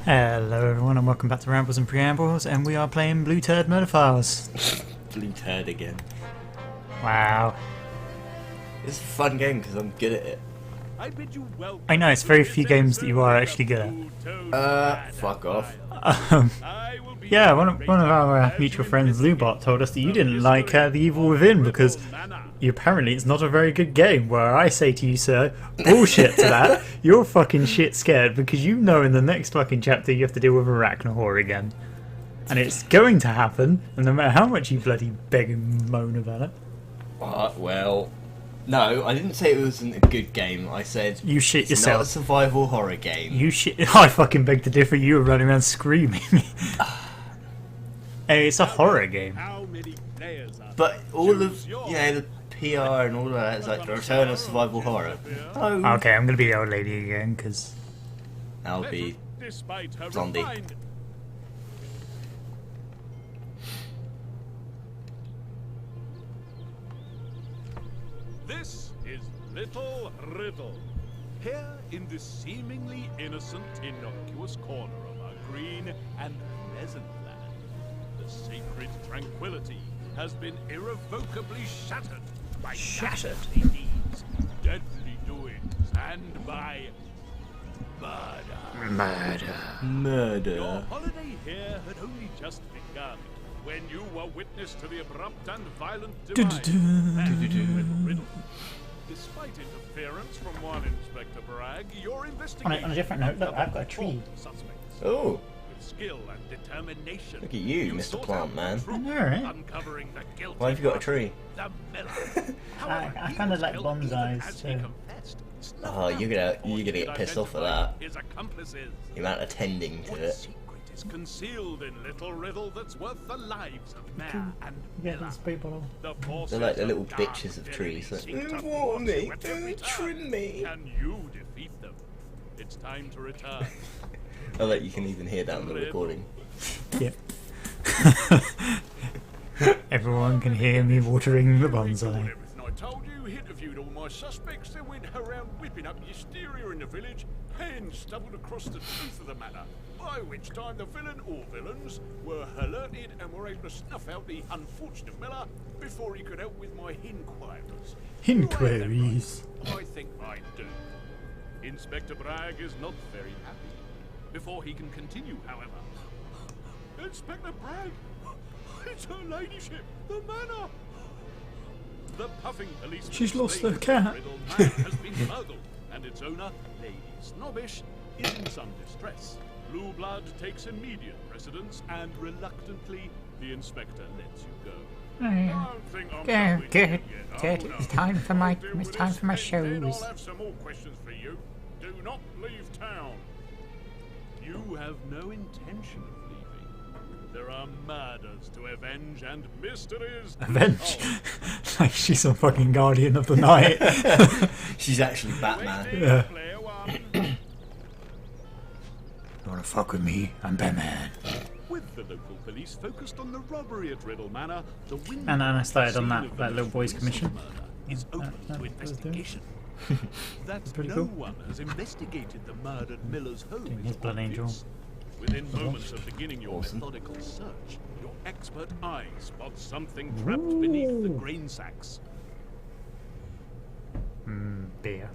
Hello everyone and welcome back to Rambles and Preambles, and we are playing Blue Turd Murder Files. Blue Turd again. Wow. It's a fun game because I'm good at it. I know, it's very few games that you are actually good at. Fuck off. Yeah, one of our mutual friends, Lubot, told us that you didn't like The Evil Within because apparently it's not a very good game, where I say to you, sir, bullshit to that. You're fucking shit scared because you know in the next fucking chapter you have to deal with Arachnahor again. And it's going to happen, and no matter how much you bloody beg and moan about it. Well, no, I didn't say it wasn't a good game. I said you shit it's yourself. Not a survival horror game. You shit. I fucking beg to differ. You were running around screaming. Hey, it's a horror game. But all of the PR and all of that is like the return of survival horror. Oh. Okay, I'm gonna be the old lady again because I'll be zombie. This is Little Riddle. Here in this seemingly innocent, innocuous corner of our green and pleasant land, the sacred tranquility has been irrevocably shattered by ghastly deeds, deadly doings, and by murder. Your holiday here had only just begun when you were witness to the abrupt and violent demise of Little Riddle. Despite interference from one Inspector Bragg, your investigation on a different note, look, I've got a tree. Oh. With skill and determination. Look at you, Mr. Plant Man. I know, right? Uncovering the guilty Why have you got a tree? The miller. I kind of like bonsais too. Oh, you're gonna get pissed off at that. His accomplices. The amount of tending to it. Secret is concealed in Little Riddle that's worth the lives of Mayor and Yeah, Miller. that's people. They're like the little bitches of trees. Like, water me, trim me. Can you defeat them? It's time to return. I bet you can even hear that on the recording. Yep. Everyone can hear me watering the bonsai. Everything I told you, interviewed all my suspects, then went around whipping up hysteria in the village, and stumbled across the truth of the matter. By which time the villain or villains were alerted and were able to snuff out the unfortunate Miller before he could help with my inquiries. Inquiries. I think I do. Inspector Bragg is not very happy. Before he can continue, however. Inspector Bragg! It's her ladyship, the manor! The puffing police. She's lost her cat. Has been smuggled, and its owner, Lady Snobbish, is in some distress. Blue blood takes immediate precedence, and reluctantly, the inspector lets you go. Don't think I'm done with you yet. Oh, no. It's time for my Deal with this, and then shows. I'll have some more questions for you. Do not leave town. You have no intention of leaving. There are murders to avenge and mysteries. Avenge? Like she's some fucking guardian of the night. She's actually Batman. Yeah. Player one. You wanna fuck with me? I'm Batman. With the local police focused on the robbery at Riddle Manor, the window And then I started on scene that of the little boy's most recent commission. murder is open that to was doing. investigation. That Pretty no cool. one has investigated the murdered Miller's home Doing is his blood angel. obvious. Within moments of beginning your Awesome. methodical search, your expert eye spots something trapped beneath the grain sacks. Beer.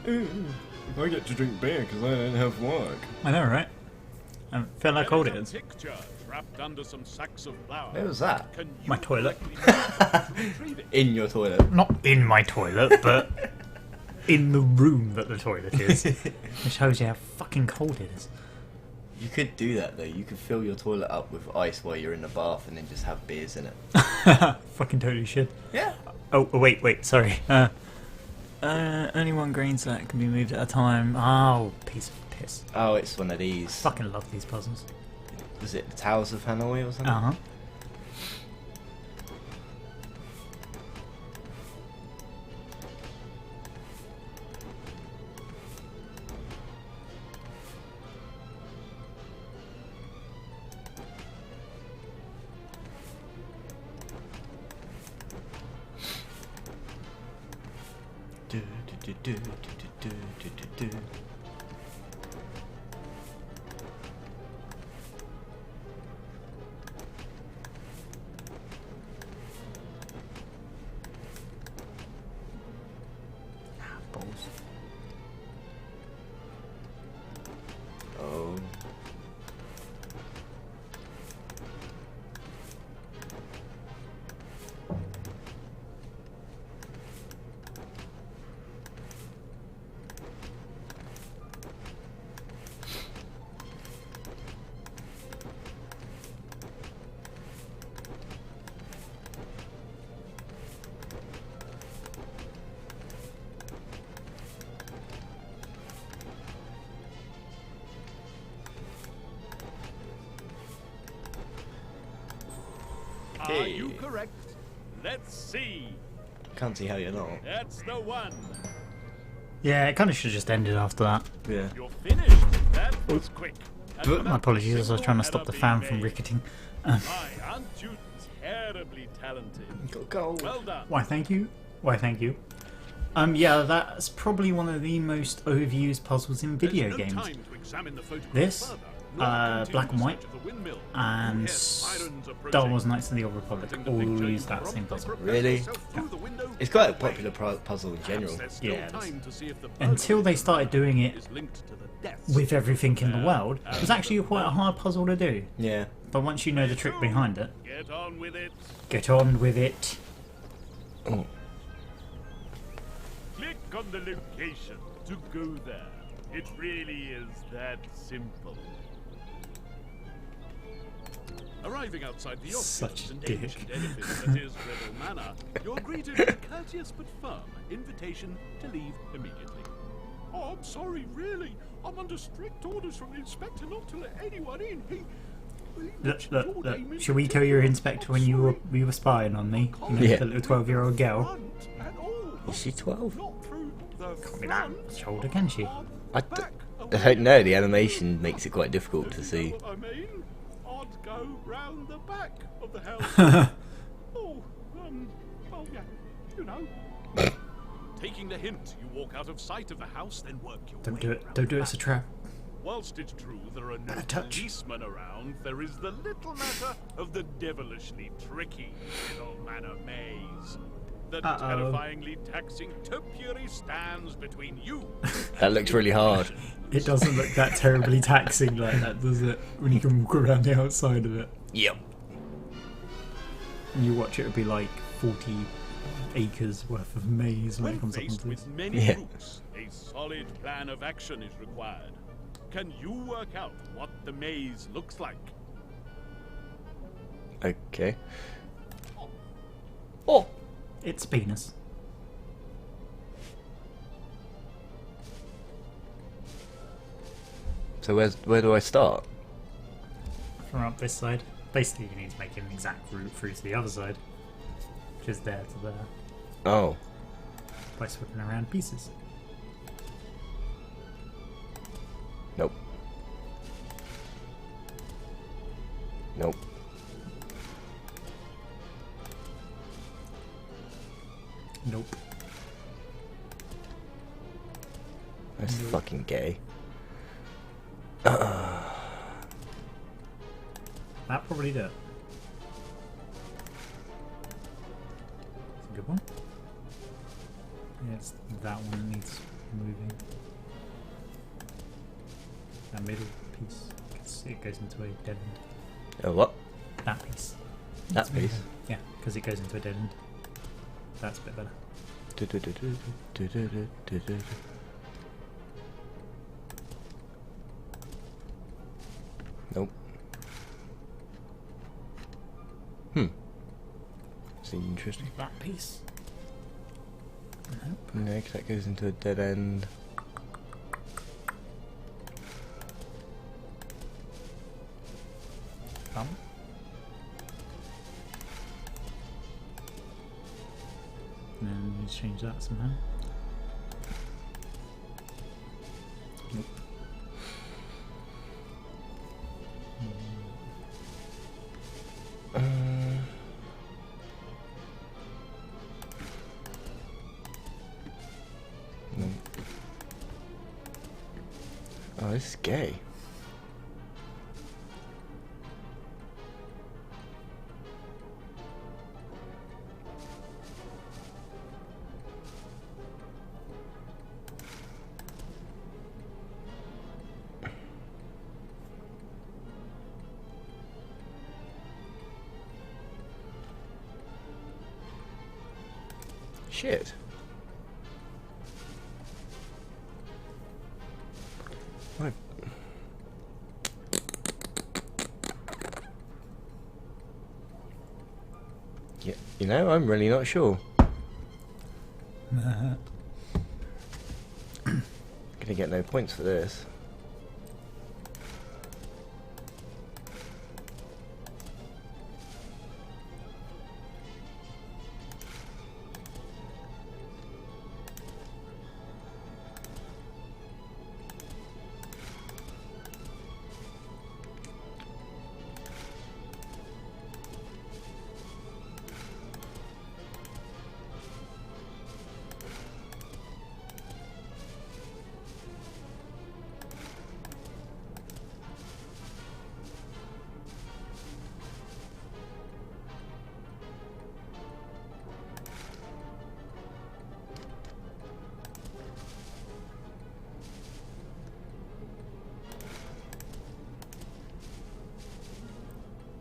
I get to drink beer because I don't have work. I know, right? I feel how cold it There's is. a picture trapped under some sacks of flour. Where was that? Can you My toilet. directly retrieve it? In your toilet. Not in my toilet, but in the room that the toilet is. Which shows you how fucking cold it is. You could do that though. You could fill your toilet up with ice while you're in the bath and then just have beers in it. Fucking totally should. Yeah. Oh, wait, sorry. Only one grain sack can be moved at a time. Oh, piece of piss. Oh, it's one of these. Fucking love these puzzles. Was it the Towers of Hanoi or something? Uh-huh. Are you correct? Let's see. Can't see how you're not. That's the one. Yeah, it kind of should have just ended after that. Yeah. You're finished. That was quick. And My apologies, as I was trying to stop the fan from ricketing. My, aren't you terribly talented? Got gold. Well done. Why, thank you. Why, thank you. Yeah, that's probably one of the most overused puzzles in video There's no games. time to examine the photograph This, further, nor Black and continue White, search of the windmill. and You hear sirens approaching. Star Wars Knights of the Old Republic Putting the all picture, use you that same promptly puzzle. propel Really? yourself through the window It's quite a and away. popular puzzle in general. There's still Yeah, it is. time to see if the Until they started doing it is linked to the deaths with everything in the world, it was actually quite a hard puzzle to do. Yeah. But once you know the trick behind it, Get on with it. get on with it. Oh. Click on the location to go there. It really is that simple. Arriving outside the Such office a and dick. ancient edifice that is Riddle Manor, you're greeted with a courteous but firm invitation to leave immediately. Oh, I'm sorry, really. I'm under strict orders from the inspector not to let anyone in. Look. Should we tell your inspector when you were spying on me? You know, Yeah. the little 12-year-old girl. Is she 12? Can't be that much older, can she? I don't know. The animation makes it quite difficult to see. I mean, I'd go round the back of the house. oh yeah, you know. Taking the hint, you walk out of sight of the house, then work your Don't way do it. round Don't the do it. It's a back. trap. Whilst it's true there are no Bad touch. policemen around, there is the little matter of the devilishly tricky Riddle Manor maze. The terrifyingly taxing topiary stands between you. That looks really hard. It doesn't look that terribly taxing like that, does it? When you can walk around the outside of it. Yep. And you watch it, it'll be like 40 acres worth of maze when When it comes up faced onto with this. many Yeah. routes, a solid plan of action is required. Can you work out what the maze looks like? Okay. Oh! It's penis. So where do I start? From up this side. Basically, you need to make an exact route through to the other side. Which is there to there. Oh. By swapping around pieces. Nope. Nope. Nope. That's fucking gay. That probably did. It's a good one. Yeah, it's that one that needs moving. That middle piece, 'cause it goes into a dead end. Oh, what? That piece. That piece? Yeah, because it goes into a dead end. That's a bit better. Nope. Seems interesting. That piece. Nope. No, 'cause that goes into a dead end. Bum. And then you just change that somehow. Nope. No. Oh, this is gay. Shit. What? Yeah, you know, I'm really not sure. Gonna get no points for this.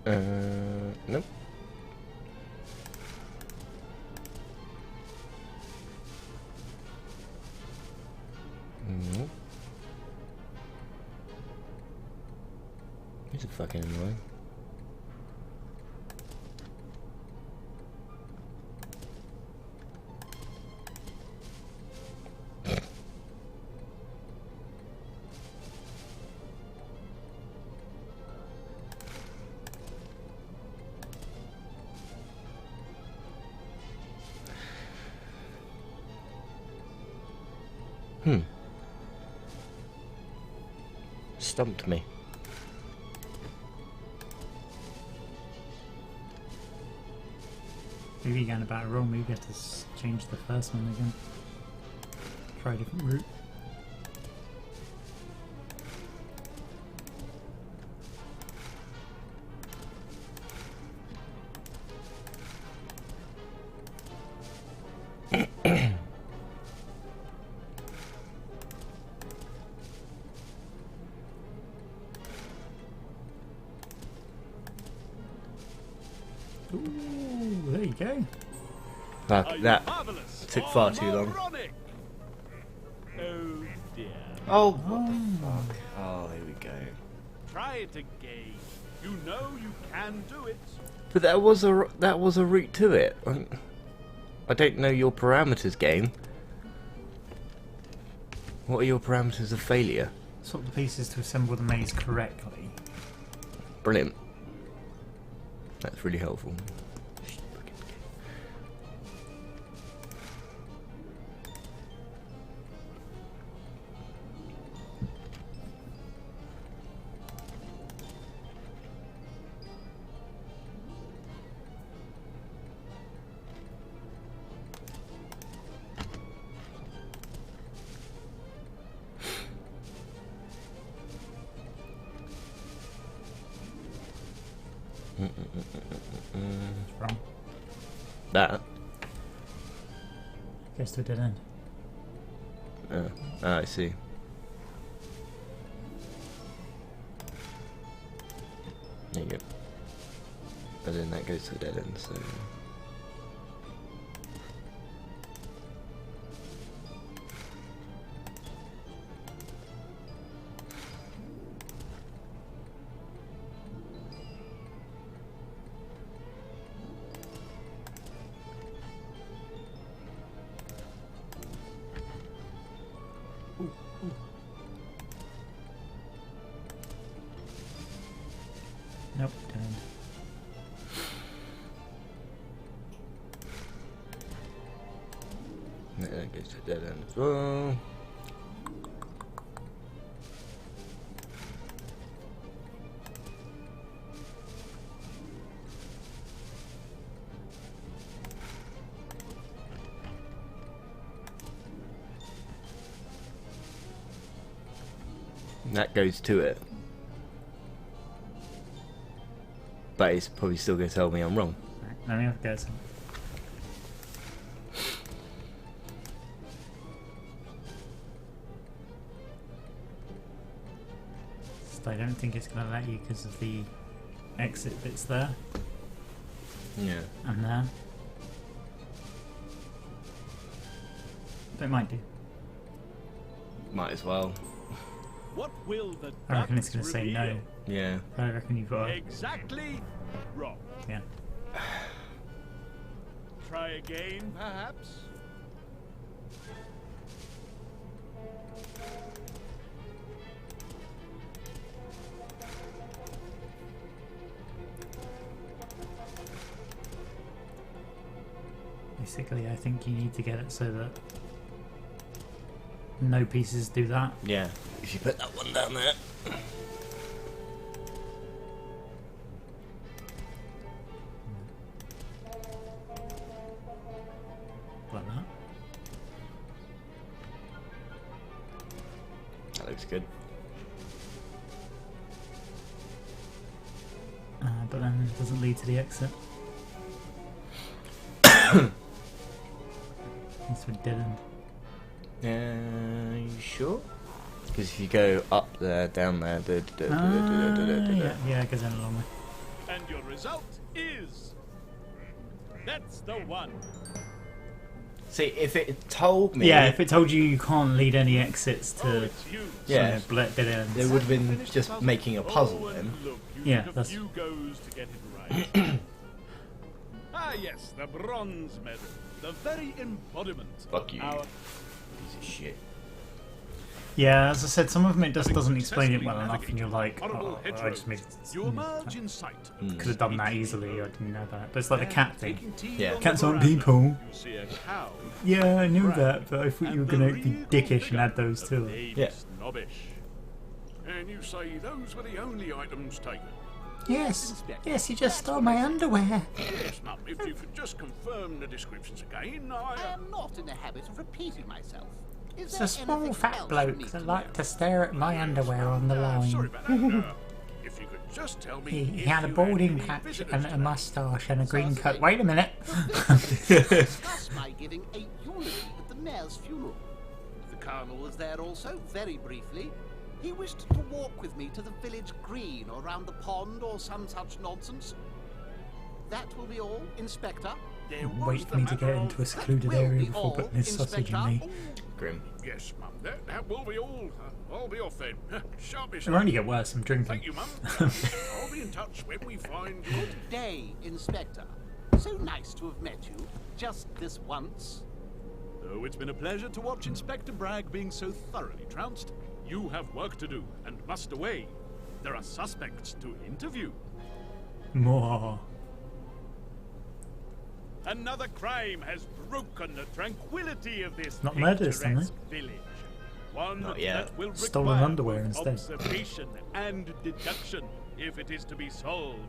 Nope. Nope. He's a fucking annoying. Stumped me. Maybe you're going about it wrong. Maybe you have to change the first one again. Try a different route. Ooh, there you go. That took far too long. Oh dear. Oh, what the fuck? Oh, here we go. Try it again. You know you can do it. But that was a route to it. I don't know your parameters, game. What are your parameters of failure? Swap the pieces to assemble the maze correctly. Brilliant. That's really helpful. It's wrong. That. Goes to a dead end. I see. There you go. But then that goes to a dead end, so... Nope, dead end. That goes to a dead end as well. That goes to it. But it's probably still going to tell me I'm wrong. Right, let me have a guess. I don't think it's going to let you because of the exit bits there Yeah. and there. But it might do. Might as well. What will the I reckon it's ducks going to say no. reveal? Yeah. I reckon you've got to... Exactly wrong. Yeah. Try again, perhaps? Basically, I think you need to get it so that no pieces do that. Yeah. If you put that one down there. Like that. That looks good. But then it doesn't lead to the exit. It's a dead end. You sure? Because if you go up there, down there, Yeah, it goes in a long way. And And your result is... That's the one. See, if it told me... Yeah, if it told you you can't lead any exits to It's you. Yeah. dead ends. It would have been just making a puzzle then. Look, you Yeah, took a that's- few goes to get it right. Ah, yes, the bronze medal. The very embodiment Fuck of you. our... Piece of shit. Yeah, as I said, some of them it just doesn't explain it well enough, and you're like, oh, I just made. You emerge in sight. Could have done that easily. I didn't know that. But it's like the cat thing. Taking tea Yeah. on the Cats aren't veranda, people. You see a cow. Yeah, I knew Crab, that, but I thought you were and gonna the be regal dickish and figure add those of to it. Lady Yeah. Snobbish. And you say those were the only items taken. Yes, yes, you just stole my underwear. Yes, Mum, if you could just confirm the descriptions again, I am not in the habit of repeating myself. Is It's there a small anything fat else you bloke need that to liked know? to stare at my underwear on the Sorry line. about that. If you could just tell me He if had a you balding any patch visitors and a today. moustache and a green coat. Certainly. Wait a minute. Discuss my giving a eulogy at the mayor's funeral. The colonel was there also, very briefly. He wished to walk with me to the village green or round the pond or some such nonsense. That will be all, Inspector. There was Wait the for me to matter get of- into a secluded will area be before all, putting this sausage in me. Inspector. Grim. Yes, Mum, that will be all. I'll be off then. Sharpish. It'll only get worse. I'm drinking. Thank you, Mum. I'll be in touch when we find you. Good day, Inspector. So nice to have met you, just this once. Though it's been a pleasure to watch Inspector Bragg being so thoroughly trounced, you have work to do and must away. There are suspects to interview. More. Another crime has broken the tranquility of this Not murder this time, picturesque village. One Not yet. that will Stolen require underwear both instead. observation and deduction if it is to be solved.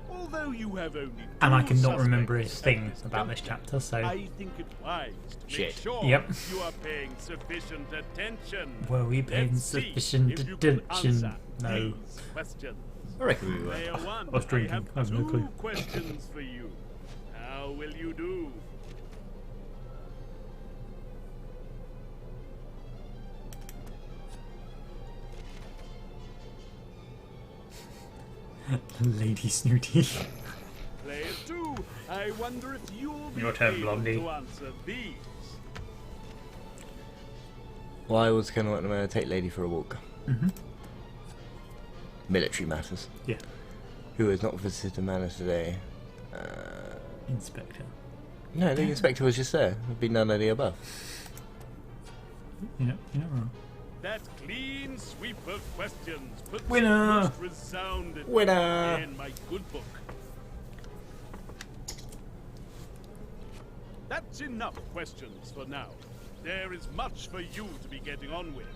Although you have only And I two cannot remember a suspects thing at this about this juncture, chapter, so I think it wise to make Shit. sure Yep. you are paying sufficient attention. were we paying Let's see sufficient if you can attention? answer No. these questions. I reckon we were. Player one, I was drinking. I have I have no two clue. questions for you. How will you do? Lady Snooty. Player two, I wonder if you'll be Your turn, able Blondie. to answer these. Why was Colonel at the Manor take Lady for a walk? Mhm. Military matters. Yeah. Who has not visited the Manor today? Inspector. No, the inspector was just there. It'd be none of the above. You're not wrong. That clean sweep of questions puts Winner! most resounded Winner! in my good book. That's enough questions for now. There is much for you to be getting on with.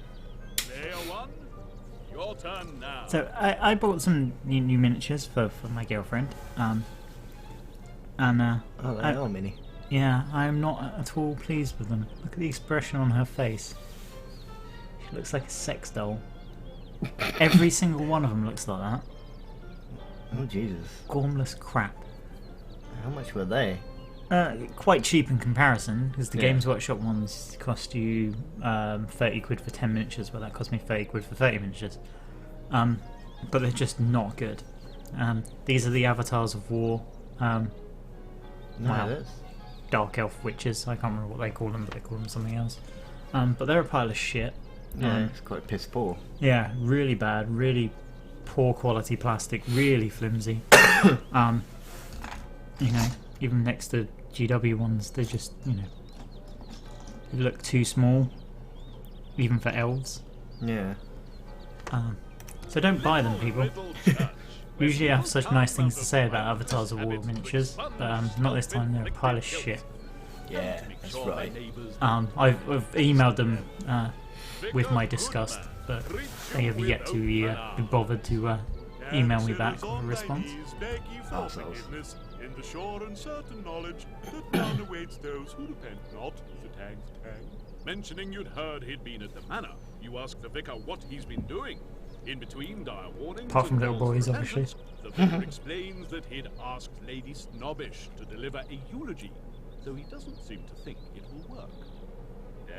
Player one, your turn now. So I bought some new miniatures for my girlfriend. And Oh, they I- are mini. yeah, I'm not at all pleased with them. Look at the expression on her face. She looks like a sex doll. Every single one of them looks like that. Oh, Jesus. Gormless crap. How much were they? Quite cheap in comparison, because the Yeah. Games Workshop ones cost you 30 quid for 10 miniatures, well that cost me 30 quid for 30 miniatures. But they're just not good. These are the Avatars of War. No, Wow. that's... Dark Elf Witches, I can't remember what they call them, but they call them something else. But they're a pile of shit. Yeah, it's quite piss poor. Yeah, really bad, really poor quality plastic, really flimsy. You know, even next to GW ones, they're just, you know, they look too small, even for elves. Yeah. So don't buy them, people. Usually I have such nice things to say about Avatars of War miniatures, but not this time, they're a pile of shit. Yeah, that's right. I've emailed them with my disgust, but they have yet to be bothered to email me back with a response. Arseholes. In the sure and certain knowledge that none awaits those who repent not, tang. Mentioning you'd heard he'd been at the manor, you asked the vicar what he's been doing. In between dire warnings, Apart from and little calls for boys, obviously. repentance, the vicar explains that he'd asked Lady Snobbish to deliver a eulogy, though he doesn't seem to think it will work.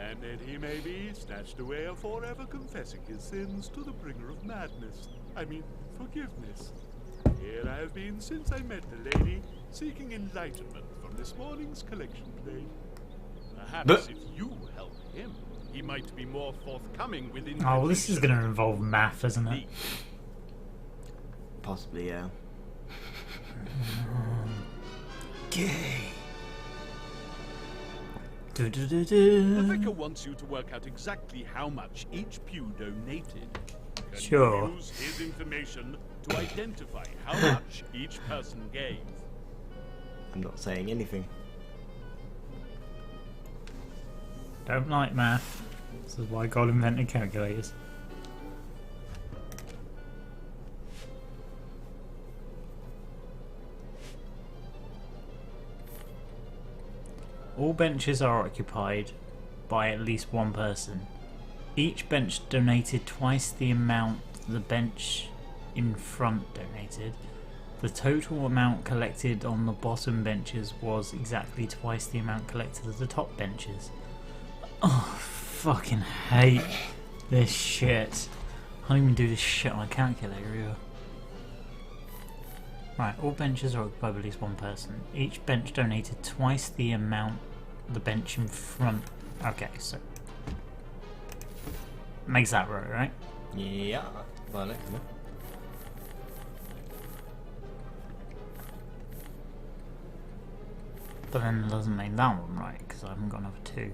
And that he may be snatched away forever confessing his sins to the bringer of madness. I mean, forgiveness. Here I have been since I met the lady, seeking enlightenment from this morning's collection plate. Perhaps if you help him, he might be more forthcoming with information. Oh, well, this is going to involve math, isn't it? Possibly, yeah. Gay. The vicar wants you to work out exactly how much each pew donated. Can Sure. you use his information to identify how much each person gave? I'm not saying anything. Don't like math. This is why God invented calculators. All benches are occupied by at least one person. Each bench donated twice the amount the bench in front donated. The total amount collected on the bottom benches was exactly twice the amount collected at the top benches. Oh, fucking hate this shit. I can't even do this shit on a calculator either. Right, all benches are occupied by at least one person. Each bench donated twice the amount the bench in front. Okay, so makes that right, right? Yeah. Well, look, come on. But then it doesn't make that one right because I haven't got another 2.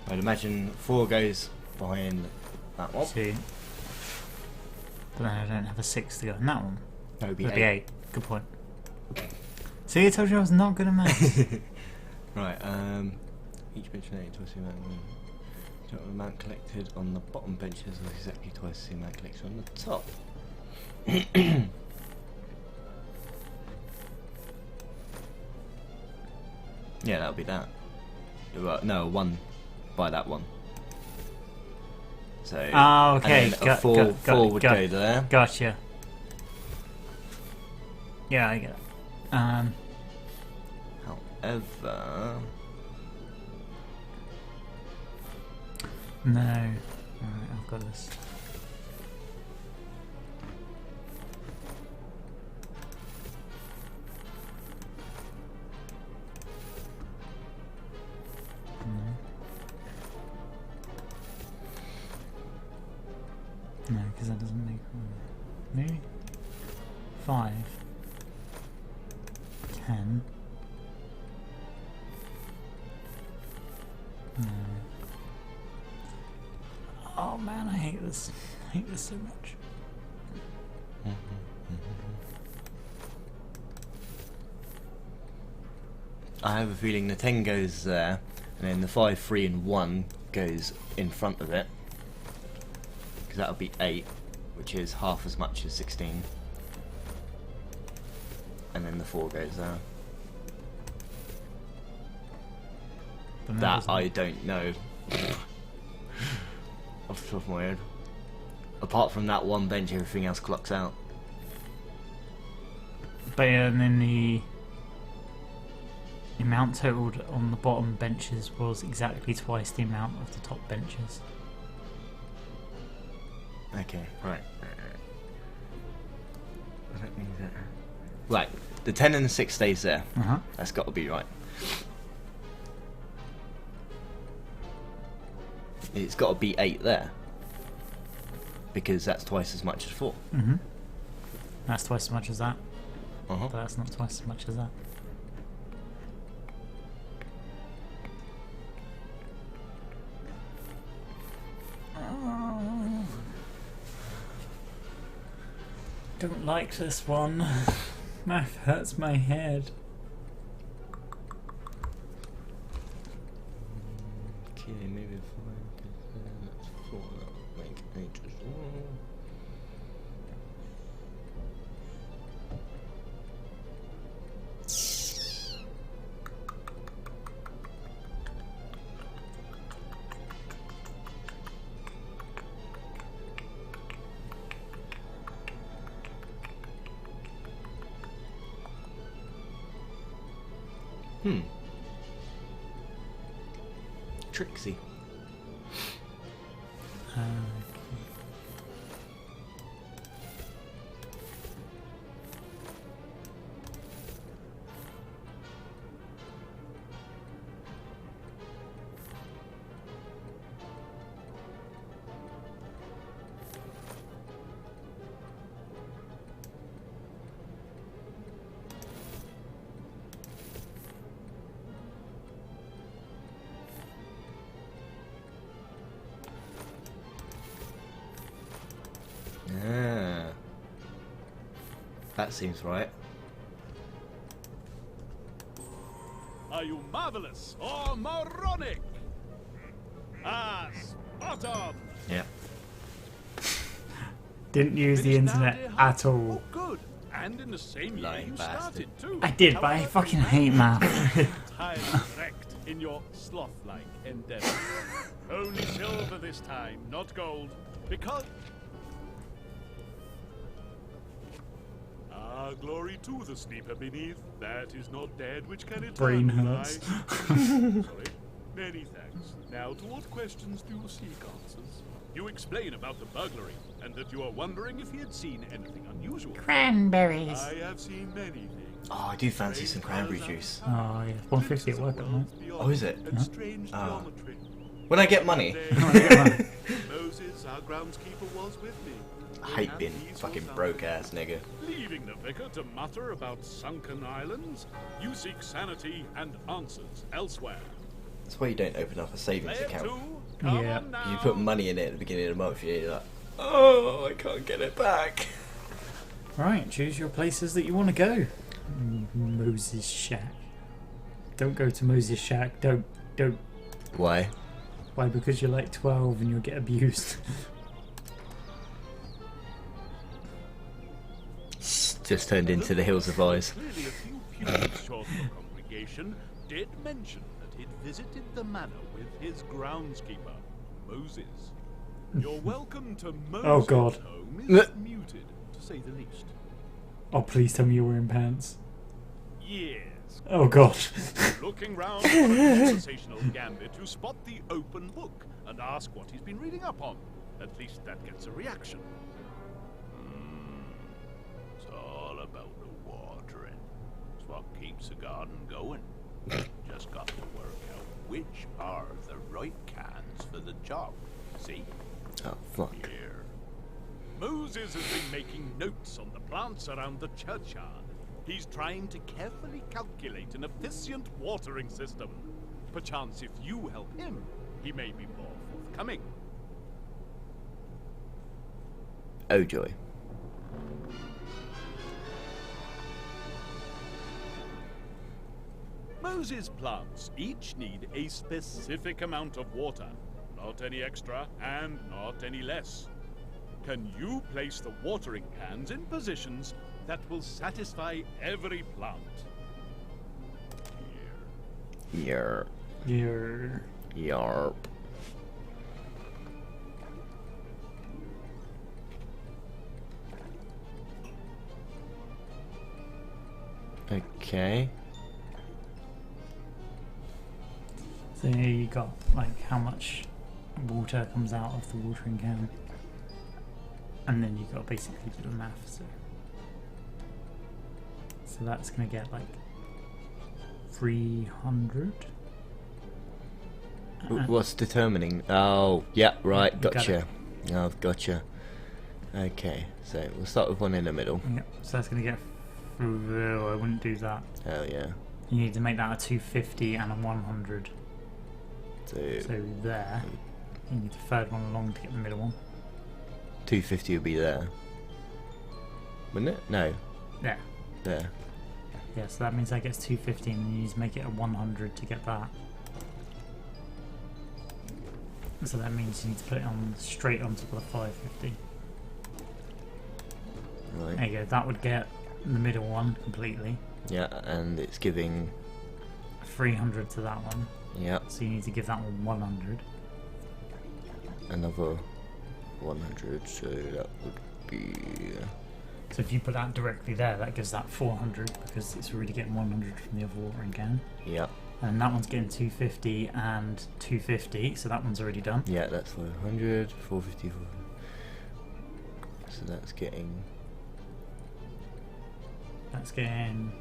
I'd imagine 4 goes behind that one. 2. But then I don't have a 6 to go in that one. That would be It'd 8. be 8. Good point. See, I told you I was not good at maths. Right, each bench donated twice the amount collected on the bottom benches was exactly twice the amount collected on the top. Yeah, that would be that. No, 1 by that one. So, Oh, okay. and then a 4 would go there. Gotcha. Yeah, I get it. However, no. Alright, I've got this. No, because that doesn't make maybe 5, 10. No. Oh man, I hate this. I hate this so much. I have a feeling the 10 goes there, and then the 5, 3, and 1 goes in front of it. Because that would be 8, which is half as much as 16. And then the 4 goes there. But That doesn't- I don't know. Off the top of my head. Apart from that one bench, everything else clocks out. But yeah, and then the amount totaled on the bottom benches was exactly twice the amount of the top benches. Okay, right. Right, the 10 and the 6 stays there. That's got to be right. It's got to be 8 there. Because that's twice as much as 4. That's twice as much as that. Uh-huh. But that's not twice as much as that. Don't like this one. Math hurts my head. Okay, maybe 5, that's 4, that would make 8 as well. Trixie. Ah. That seems right. Are you marvelous or moronic? Ah, spot on! Yeah. Didn't use the Finished now, internet dear at heart? all. Oh, good. And in the same year Lying you bastard. started too. I did, but I However, fucking you hate math. entirely wrecked in your sloth-like endeavor. Only silver this time, not gold, because... Ah, glory to the sleeper beneath. That is not dead, which can eternally Brain lie. hurts. Sorry. Many thanks. Now, to what questions do you seek answers? You explain about the burglary, and that you are wondering if he had seen anything unusual. Cranberries. I have seen many things. Oh, I do fancy some cranberry juice. Oh yeah, 150 at work at the moment. Oh, is it? And strange Ah. geometry. When I get money. Moses, our groundskeeper, was with me. I hate being fucking broke ass nigga. Leaving the vicar to mutter about sunken islands, you seek sanity and answers elsewhere. That's why you don't open up a savings Player account. 2, come Yeah. on now. You put money in it at the beginning of the month, you're like, oh, I can't get it back. Right, choose your places that you want to go. Moses Shack. Don't go to Moses Shack. Don't. Why? Why? Because you're like 12 and you'll get abused. Just turned into the Hills of Eyes. Clearly a few pews short of the congregation did mention that he'd visited the manor with his groundskeeper, Moses. Your welcome to Moses' Oh, God. home is muted, to say the least. Oh, please tell me you're wearing pants. Yes. Oh God. Looking round for a conversational gambit, you spot the open book and ask what he's been reading up on. At least that gets a reaction. It's all about the watering. It's what keeps the garden going. Just got to work out which are the right cans for the job. See? Oh, fuck. Here. Moses has been making notes on the plants around the churchyard. He's trying to carefully calculate an efficient watering system. Perchance if you help him, he may be more forthcoming. Oh, joy. Moses' plants each need a specific amount of water. Not any extra and not any less. Can you place the watering cans in positions that will satisfy every plant? Here. Yer. You're... Yarp. Okay. So here you got like how much water comes out of the watering can, and then you got basically do the math. So that's gonna get like 300. What's determining? Oh, yeah, right, You got gotcha. Oh, gotcha. Okay, so we'll start with one in the middle. Yep. So that's gonna get. Oh, I wouldn't do that. Oh, yeah. You need to make that a 250 and a 100. So, So there. You need the third one along to get the middle one. 250 would be there. Wouldn't it? No, Yeah. there. Yeah, so that means that gets 250 and you need to make it a 100 to get that. So that means you need to put it on straight on top of the 550. There Right. you go, that would get the middle one completely. Yeah, and it's giving... 300 to that one. Yeah, So you need to give that one 100. another 100, so that would be... So if you put that directly there, that gives that 400 because it's already getting 100 from the other watering can. Yeah. And that one's getting 250 and 250, so that one's already done. Yeah, that's 500, 450, 450. So that's getting That's getting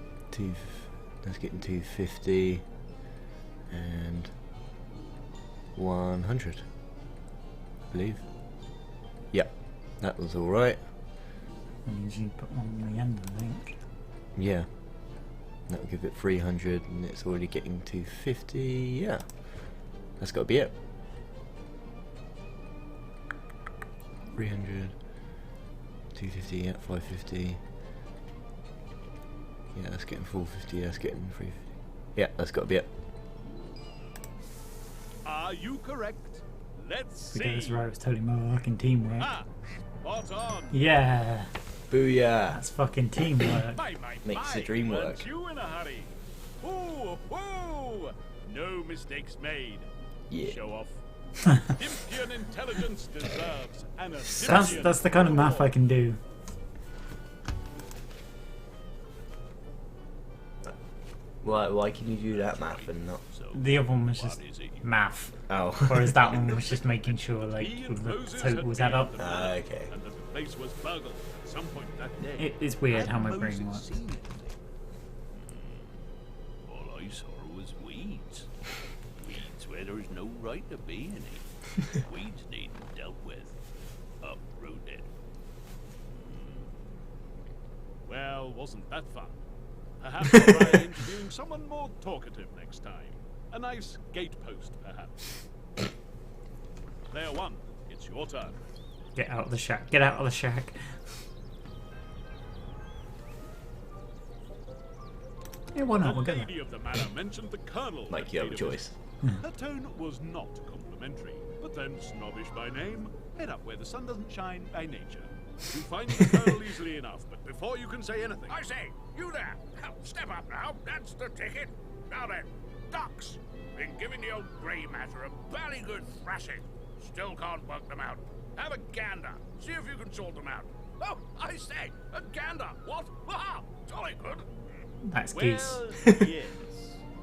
that's getting 250 and 100, I believe. Yep, that was all right. I usually put one on the end, I think. Yeah, that will give it 300, and it's already getting 250. Yeah, that's got to be it. 300, 250, yeah, 550. Yeah, that's getting 450. That's getting 350. Yeah, that's got to be it. Are you correct? Let's If we get this see. right, it's totally more fucking teamwork. Ah, spot on. Yeah, Booyah! that's fucking teamwork. Makes the dream work. Weren't you in a hurry? Ooh, ooh. No mistakes made. Yeah. Show off. Olympian intelligence deserves an Olympian That's the kind of math I can do. Why can you do that math and not? So, The other one was what just is it? math, Oh. whereas that one was just making sure like He all and the Moses had totals been add up. at the manor, Okay. And that the place was burgled at some point that day. It's weird how my Had brain Moses works. seen anything? All I saw was weeds. Weeds where there is no right to be any. Weeds need dealt with. Uprooted. Well, wasn't that fun? Perhaps I'll try interviewing someone more talkative next time. A nice gatepost, perhaps. Player 1, it's your turn. Get out of the shack. Get out of the shack. Yeah, why not? We'll The get that. lady of the manor mentioned the colonel. Like had you have a paid choice. visit. Her tone was not complimentary, but then snobbish by name. Head up where the sun doesn't shine by nature. You find the colonel easily enough, but before you can say anything... I say, you there! Step up now, that's the ticket. Now then, ducks! Been giving the old grey matter a bally good thrashing. Still can't work them out. Have a gander. See if you can sort them out. Oh, I say, a gander. What? Ha! Jolly good. That's geese. Well, yes.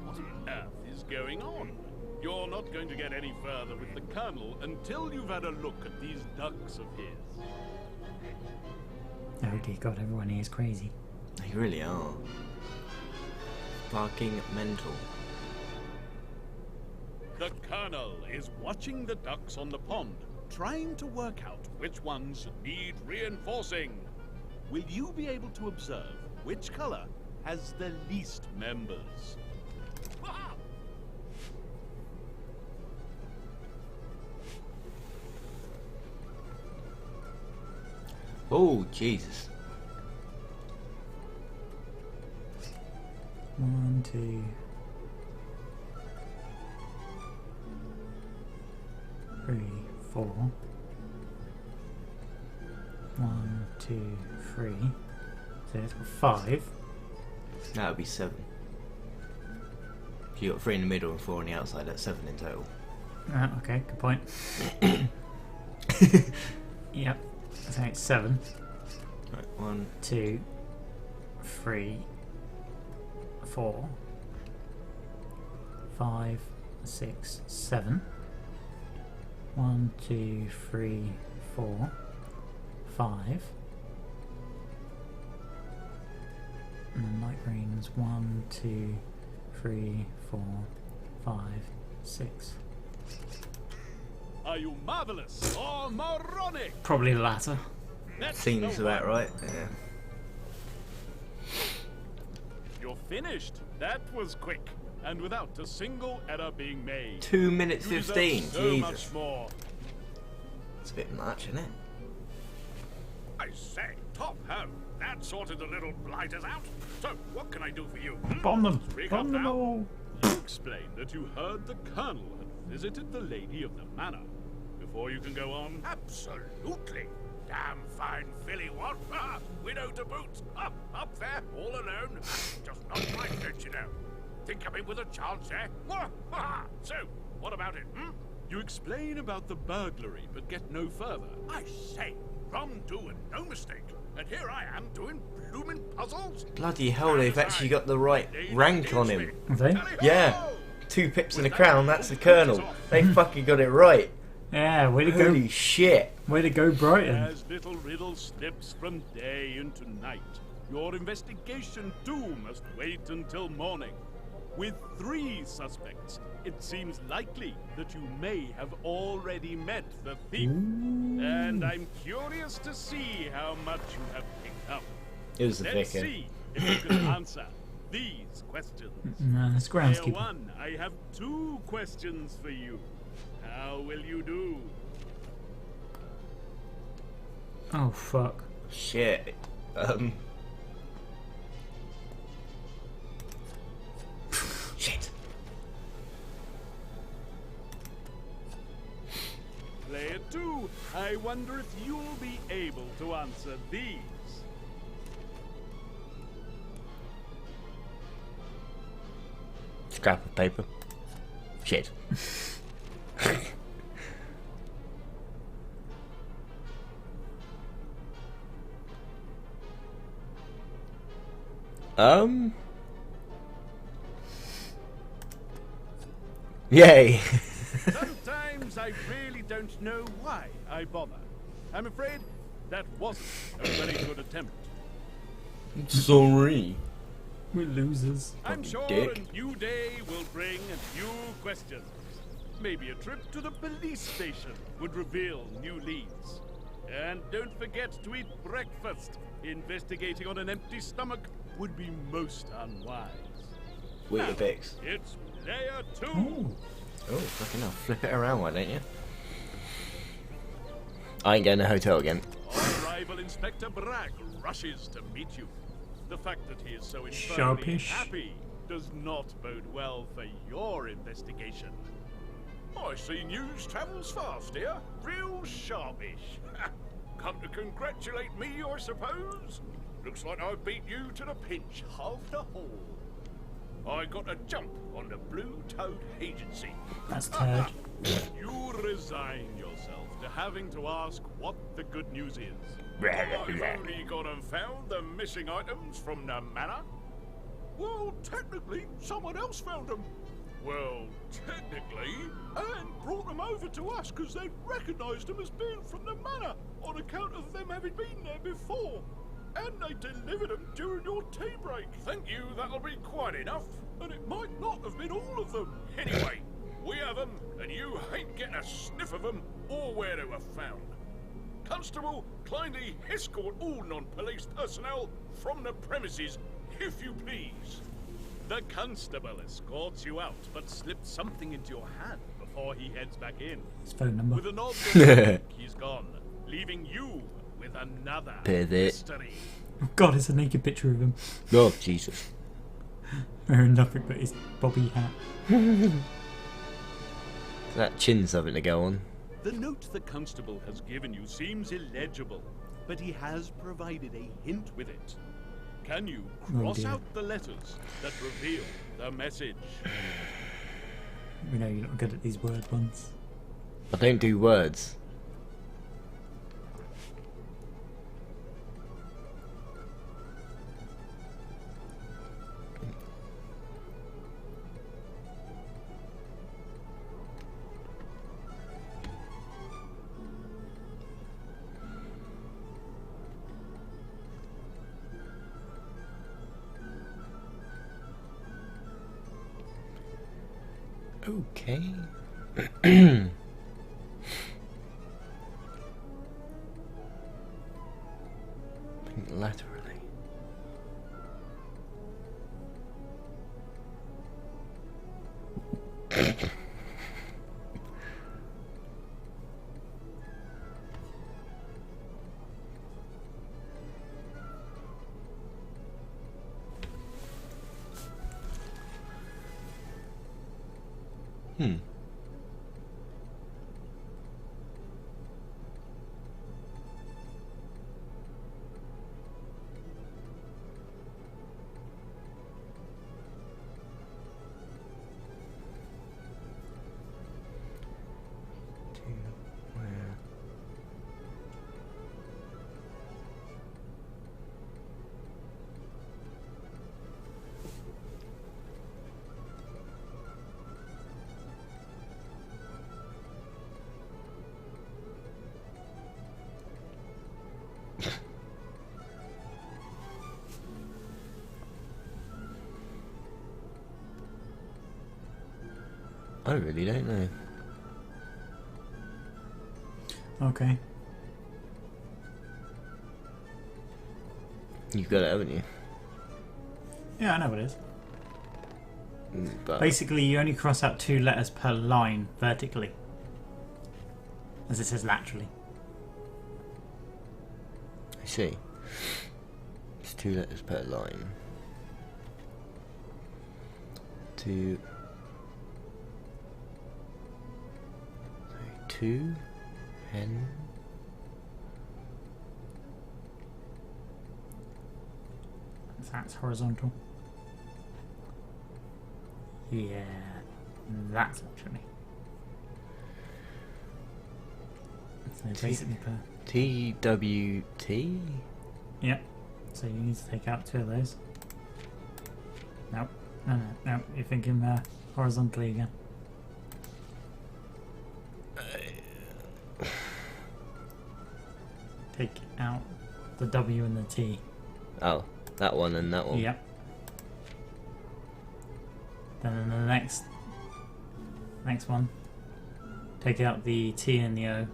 What on earth is going on? You're not going to get any further with the colonel until you've had a look at these ducks of his. Oh dear God, everyone here is crazy. They really are. Fucking mental. The colonel is watching the ducks on the pond, trying to work out which ones need reinforcing. Will you be able to observe which color has the least members? Ha! Oh, Jesus. 1, 2, 3, 4. 1, 2, 3. So it's got 5. That would be 7. If you got 3 in the middle and 4 on the outside, that's 7 in total. Okay, good point. Yep. So it's 7, Right, 1, 2, 3, 4, 5, 6, 7. 1, 2, 3, 4, 5. And then light green's 1, 2, 3, 4, 5, 6. Are you marvelous or moronic? Probably the latter. That's seems no about wonder. right. Yeah. You're finished. That was quick, and without a single error being made. 2 minutes You deserve 15. so much Jesus. more. It's a bit much, isn't it? I say, top ho! That sorted the little blighters out. So, what can I do for you? Bomb them! Speak Bomb up them now. all! You explained that you heard the colonel had visited the lady of the manor. Before you can go on, Absolutely. Damn fine filly, what? Ah, widow to boot. Up there, all alone. Just not my pitch, you know. Think I'm in with a chance, eh? So, what about it, hmm? you explain about the burglary, but get no further. I say, rum doing, no mistake. And here I am doing bloomin' puzzles. Bloody hell, they've actually got the right rank on him. Have they? Tally-ho! Yeah. 2 pips and a crown, that's the Colonel. They fucking got it right. Yeah, way to go. Holy shit. Way to go, Brighton. As little riddle slips from day into night, your investigation too must wait until morning. With 3 suspects, it seems likely that you may have already met the thief. And I'm curious to see how much you have picked up. It was the Let's vicar. see if you can answer these questions. No, it's Player groundskeeper. 1, I have 2 questions for you. How will you do? Oh, fuck. Shit. Shit. Player 2, I wonder if you'll be able to answer these. Scrap of paper. Shit. Yay. Sometimes I really don't know why I bother. I'm afraid that wasn't a very good attempt. Sorry. We're losers. I'm sure dick. a new day will bring new questions. Maybe a trip to the police station would reveal new leads. And don't forget to eat breakfast. Investigating on an empty stomach would be most unwise. Wheaty Now, Bix. it's player 2. Oh, fucking hell. Flip it around, why don't you? I ain't going to the hotel again. On arrival, Inspector Bragg rushes to meet you. The fact that he is so infernally Sharpish. happy does not bode well for your investigation. I see news travels fast here. Real sharpish. Come to congratulate me, I suppose? Looks like I beat you to the pinch half the hall. I got a jump on the Blue Toad Agency. That's turd. You resign yourself to having to ask what the good news is. I've only gone and found the missing items from the manor. Well, technically, someone else found them. Well, technically, and brought them over to us because they recognised them as being from the manor on account of them having been there before. And they delivered them during your tea break. Thank you, that'll be quite enough. And it might not have been all of them. Anyway, we have them, and you ain't getting a sniff of them or where they were found. Constable, kindly escort all non-police personnel from the premises, if you please. The constable escorts you out, but slips something into your hand before he heads back in. His phone number. With a nod, to he's gone, leaving you with another Pivot. mystery. Oh god, it's a naked picture of him. Oh, Jesus. Wearing nothing but his bobby hat. That chin's something to go on. The note the constable has given you seems illegible, but he has provided a hint with it. Can you cross dear. out the letters that reveal the message? We know you're not good at these word ones. I don't do words. Okay. Laterally. I really don't know. Okay. You've got it, haven't you? Yeah, I know what it is. But Basically, you only cross out 2 letters per line vertically, as it says laterally. I see. It's 2 letters per line. 2. 2. Hen. That's horizontal. Yeah, that's actually. So basically, TWT? yep. So you need to take out 2 of those. Nope. No. You're thinking horizontally again. Take out the W and the T. Oh, that one and that one. Yep. Then in the next one, take out the T and the O.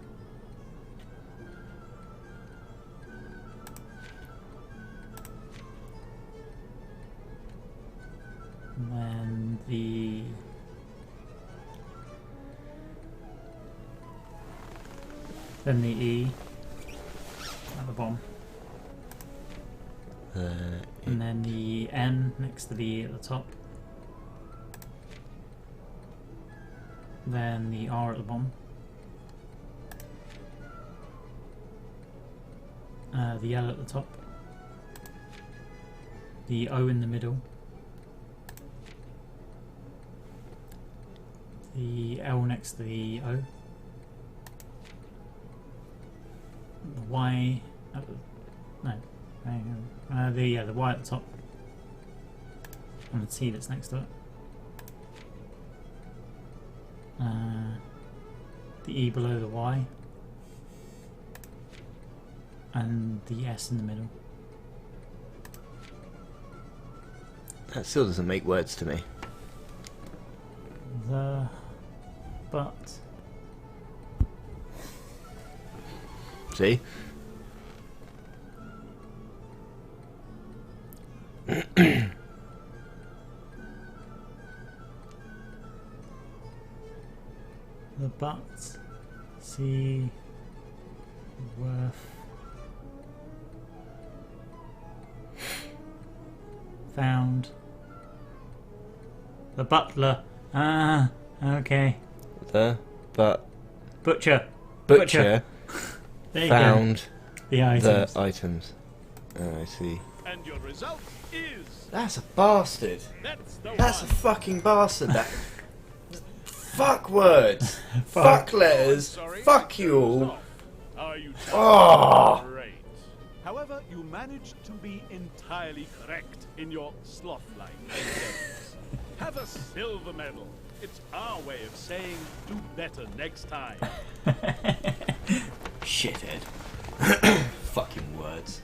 And then the E at the bottom. And then the N next to the E at the top. Then the R at the bottom. The L at the top. The O in the middle. The L next to the O. The Y at the... No. The Y at the top. And the T that's next to it. The E below the Y. And the S in the middle. That still doesn't make words to me. The... But... See? The but, see, worth, found, the butler, okay, The butcher, butcher there you found go, the items. the items. Oh, I see. And your result is... That's a bastard. That's the That's a one. fucking bastard. That. Fuck words. Fuck. Fuck letters. Sorry. Fuck you all. Are you Oh. Great. However, you managed to be entirely correct in your sloth-like endeavors. Have a silver medal. It's our way of saying do better next time. Shithead. Fucking words.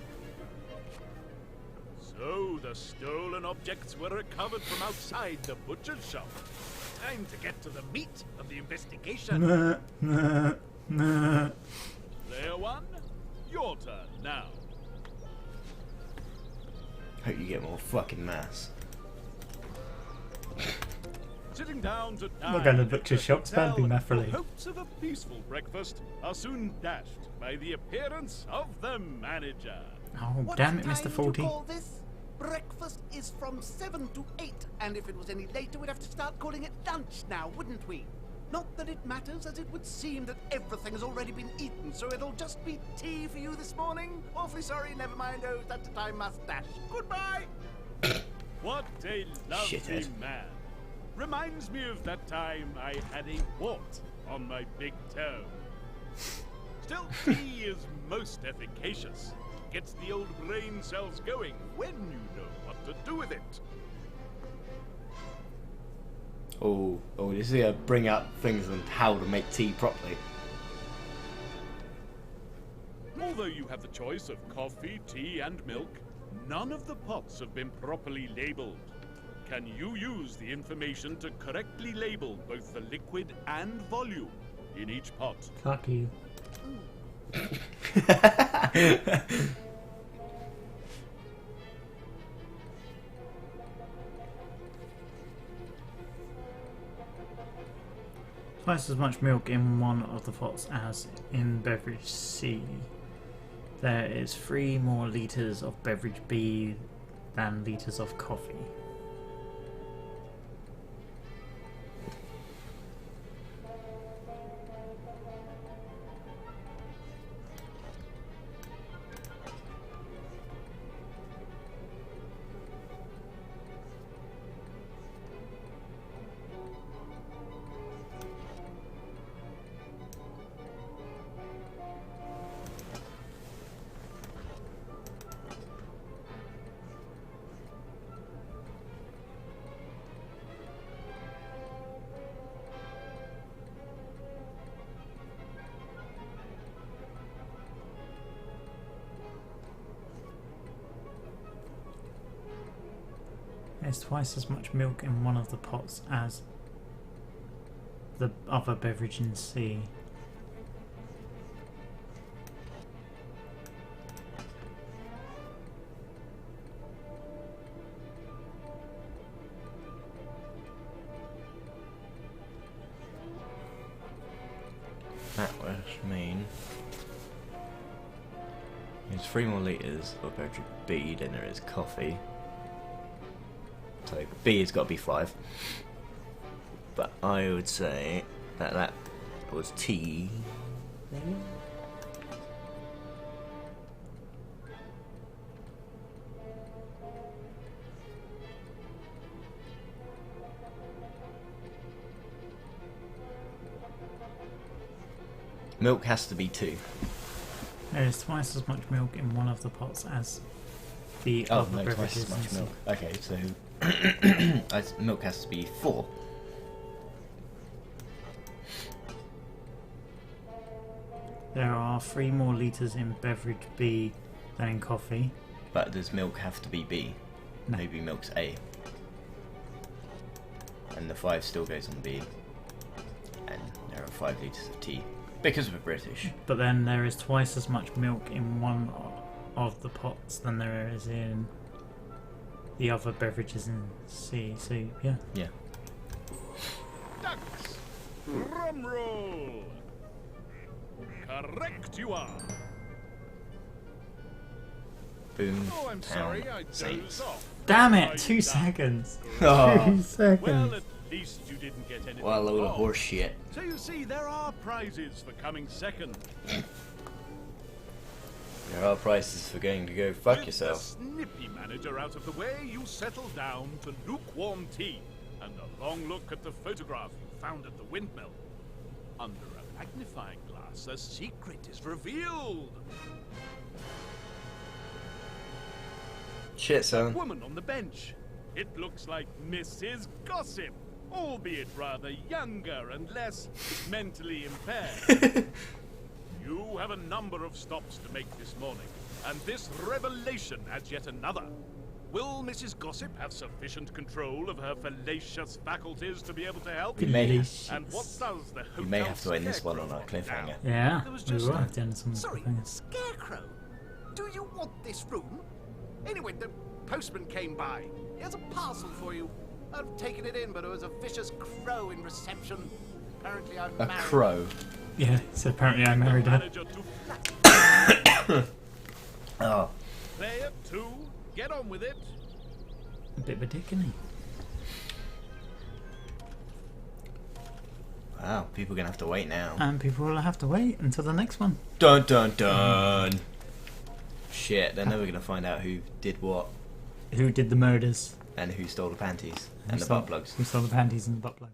So the stolen objects were recovered from outside the butcher's shop. Time to get to the meat of the investigation. Player 1, your turn now. Hope you get more fucking mass. Sitting down to dine Look at the at butcher's shops, that'd be hotel, math relief. the hopes of a peaceful breakfast are soon dashed by the appearance of the manager. Oh, What damn it, time Mr. do you 40. call this? Breakfast is from 7 to 8, and if it was any later, we'd have to start calling it lunch now, wouldn't we? Not that it matters, as it would seem that everything has already been eaten, so it'll just be tea for you this morning. Awfully sorry, never mind. Oh, that's the time must dash. Goodbye. What a lovely Shithead. man. Reminds me of that time I had a wart on my big toe. Still, tea is most efficacious. Gets the old brain cells going when you know what to do with it. Oh, this is bring up things on how to make tea properly. Although you have the choice of coffee, tea, and milk, none of the pots have been properly labeled. Can you use the information to correctly label both the liquid and volume in each pot? Fuck you. Twice as much milk in one of the pots as in beverage C. There is 3 more litres of beverage B than litres of coffee. There's twice as much milk in one of the pots as the other beverage in C. That would mean there's 3 more litres of beverage B than there is coffee. So B has got to be 5. But I would say that that was T. Maybe? Milk has to be 2. There is twice as much milk in one of the pots as the Oh other no, beverages twice as much in milk. C. Okay, so milk has to be 4. There are 3 more litres in beverage B than in coffee. But does milk have to be B? No. Maybe milk's A. And the 5 still goes on B. And there are 5 litres of tea. Because we're British. But then there is twice as much milk in one of the pots than there is in the other beverages in C. So yeah. Yeah. Ducks! Drum roll! Correct you are. Boom. Oh, I'm Town. sorry, I Saints. dozed off. Damn it! 2 seconds. Oh. 2 Well, seconds. at least you didn't get anything What a load of wrong. horse shit. So you see, there are prizes for coming second. There are prices for going to go fuck With yourself. the snippy manager out of the way, you settle down to lukewarm tea and a long look at the photograph you found at the windmill. Under a magnifying glass, a secret is revealed. Shit, son. Woman on the bench. It looks like Mrs. Gossip, albeit rather younger and less mentally impaired. You have a number of stops to make this morning, and this revelation adds yet another. Will Mrs. Gossip have sufficient control of her fallacious faculties to be able to help? We may, And what does the hotel we may have to end this one on scarecrow our cliffhanger. now? Yeah, There was we just will a- have to end some Sorry, things. Scarecrow. Do you want this room? Anyway, the postman came by. He has a parcel for you. I've taken it in, but it was a vicious crow in reception. Apparently I'm A married. crow. Yeah, so apparently I married her. Manager to Oh. player 2. Get on with it. A bit of a dick, isn't he? Wow, people are gonna have to wait now. And people will have to wait until the next one. Dun dun dun! Shit, they're never gonna find out who did what Who did the murders? and who stole the panties Who and the stole- butt plugs. Who stole the panties and the butt plug?